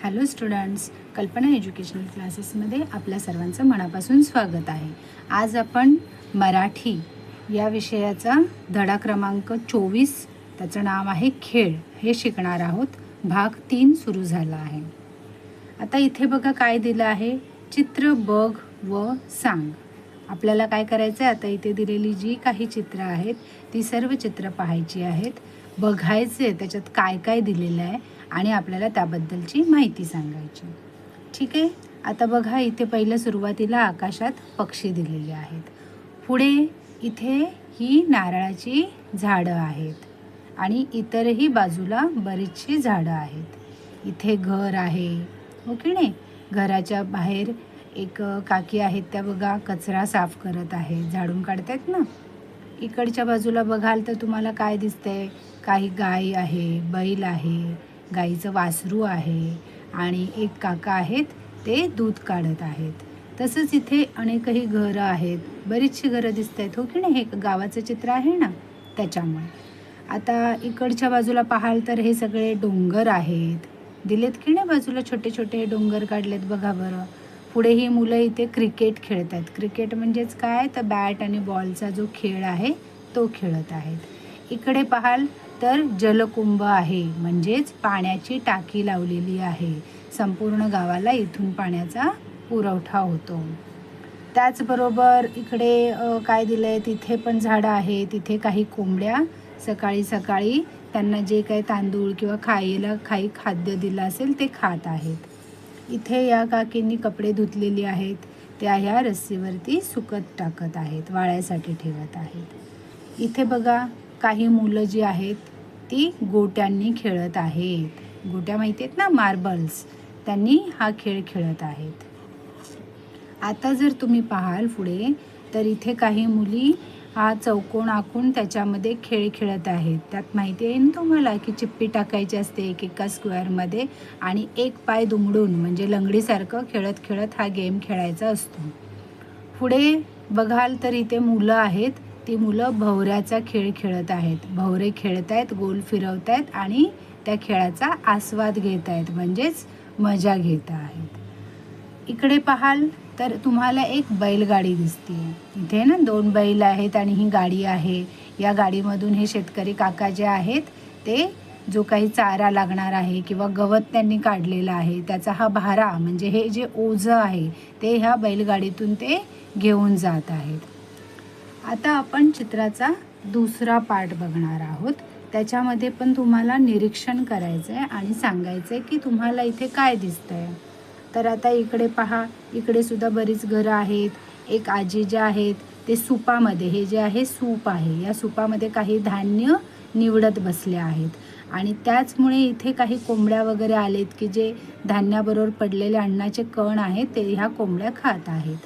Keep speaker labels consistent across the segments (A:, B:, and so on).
A: Hello students, कल्पना educational क्लासेसमध्ये आपल्या सर्वांचं मनापासून स्वागत आहे. आज आपण मराठी या विषयाचा धडा क्रमांक 24, त्याचं नाव आहे खेळ, हे शिकणार आहोत. भाग 3 सुरू झाला आहे. आता इथे बघा काय दिलं आहे, चित्र बघ व सांग. आपल्याला काय करायचं आहे, आता इथे दिलेली जी काही चित्र आहेत ती सर्व चित्र पाहायची आहेत, बघायचे त्याच्यात काय काय दिलेलं आहे आणि आपल्याला त्याबद्दलची माहिती सांगायची. ठीक आहे. आता बघा इथे पहिलं सुरुवातीला आकाशात पक्षी दिलेले आहेत. पुढे इथे ही नारळाची झाडं आहेत आणि इतरही बाजूला बरीचशी झाडं आहेत. इथे घर आहे, हो की नाही. घराच्या बाहेर एक काकी आहेत, त्या बघा कचरा साफ करत आहेत, झाडून काढतायत ना. इकडच्या बाजूला बघाल तर तुम्हाला काय दिसतंय, काही गाय आहे, बैल आहे, गाईचं वासरू आहे आणि एक काका आहेत ते दूध काढत आहेत. तसंच इथे अनेकही घरं आहेत, बरीचशी घरं दिसत आहेत, हो की नाही. हे गावाचं चित्र आहे ना, त्याच्यामुळे. आता इकडच्या बाजूला पाहाल तर हे सगळे डोंगर आहेत, दिलेत की नाही बाजूला, छोटे छोटे हे डोंगर काढलेत बघा बरं. पुढे ही मुलं इथे क्रिकेट खेळत आहेत. क्रिकेट म्हणजेच काय तर बॅट आणि बॉलचा जो खेळ आहे तो खेळत आहेत. इकडे पाहाल तर जलकुंभ आहे, म्हणजेच पाण्याची टाकी लावलेली आहे. संपूर्ण गावाला इथून पाण्याचा पुरवठा होतो. त्याचबरोबर इकडे काय दिलं आहे, तिथे पण झाडं आहे. तिथे काही कोंबड्या सकाळी सकाळी त्यांना जे काही तांदूळ किंवा काही खाद्य दिलं असेल ते खात आहेत. इथे या काकींनी कपडे धुतलेली आहेत, त्या ह्या रस्सीवरती सुकत टाकत आहेत, वाळ्यासाठी ठेवत आहेत. इथे बघा काही मुलं जी आहेत ती गोट्यांनी खेळत आहेत. गोट्या माहिती आहेत ना, मार्बल्स, त्यांनी हा खेळ खेळत आहेत. आता जर तुम्ही पाहाल पुढे तर इथे काही मुली हा चौकोन आखून त्याच्यामध्ये खेळ खेळत आहेत. त्यात माहिती आहे ना तुम्हाला की चिप्पी टाकायची असते एका स्क्वेअरमध्ये आणि एक पाय दुमडून म्हणजे लंगडीसारखं खेळत खेळत हा गेम खेळायचा असतो. पुढे बघाल तर इथे मुलं आहेत, ती मुलं भवऱ्याचा खेळ खेळत आहेत. भवरे खेळत आहेत, गोल फिरवत आणि त्या खेळाचा आस्वाद घेत आहेत, म्हणजेच मजा घेत आहेत. इकडे पाहाल तर तुम्हाला एक बैलगाडी दिसते. इथे ना 2 बैल आहेत आणि ही गाडी आहे. या गाडीमधून हे शेतकरी काका जे आहेत ते जो काही चारा लागणार आहे किंवा गवत त्यांनी काढलेलं आहे त्याचा हा भारा, म्हणजे हे जे ओझं आहे ते ह्या बैलगाडीतून ते घेऊन जात आहेत. आता आपण चित्राचा दुसरा पार्ट बघणार आहोत. त्याच्यामध्ये पण तुम्हाला निरीक्षण करायचं आहे आणि सांगायचं आहे की तुम्हाला इथे काय दिसतंय. तर आता इकडे पहा, इकडे सुद्धा बरीच घरं आहेत. एक आजी ज्या आहेत ते सुपामध्ये, हे जे आहे सूप आहे, या सुपामध्ये काही धान्य निवडत बसल्या आहेत आणि त्याचमुळे इथे काही कोंबड्या वगैरे आलेत की जे धान्याबरोबर पडलेले अन्नाचे कण आहेत ते ह्या कोंबड्या खात आहेत.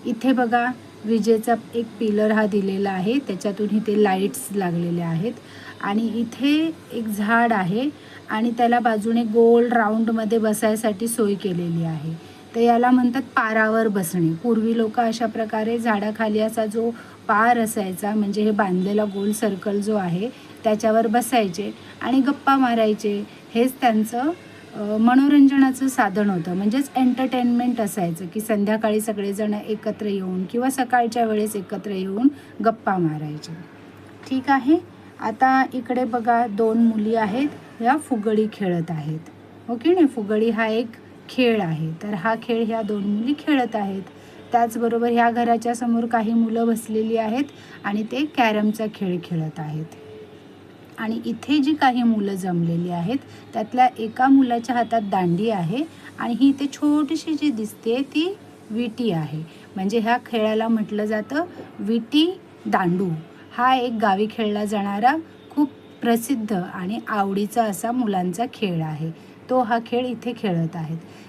A: इथे बघा विजेचा एक पिलर हा दिलेला आहे, त्याच्यातून इथे लाईट्स लागलेल्या आहेत आणि इथे एक झाड आहे आणि त्याला बाजूने गोल राऊंडमध्ये बसायसाठी सोय केलेली आहे. तर याला म्हणतात पारावर बसणे. पूर्वी लोक अशा प्रकारे झाडाखाली असा जो पार असायचा, म्हणजे हे बांधलेला गोल सर्कल जो आहे त्याच्यावर बसायचे आणि गप्पा मारायचे. हेच त्यांचं मनोरंजनाचं साधन होतं, म्हणजेच एंटरटेनमेंट असायचं की संध्याकाळी सगळेजण एकत्र येऊन किंवा सकाळच्या वेळेस एकत्र येऊन गप्पा मारायचे. ठीक आहे. आता इकडे बघा 2 मुली आहेत, ह्या फुगडी खेळत आहेत, हो की नाही. फुगडी हा एक खेळ आहे, तर हा खेळ ह्या 2 मुली खेळत आहेत. त्याचबरोबर ह्या घराच्या समोर काही मुलं बसलेली आहेत आणि ते कॅरमचा खेळ खेळत आहेत. आणि इथे जी काही मुलं जमलेली आहेत त्यातल्या एका मुलाच्या हातात दांडी आहे आणि ही इथे छोटीशी जी दिसते ती विटी आहे. म्हणजे ह्या खेळाला म्हटलं जातं विटी दांडू. हा एक गावी खेळला जाणारा खूप प्रसिद्ध आणि आवडीचा असा मुलांचा खेळ आहे. तो हा खेळ इथे खेळत आहेत.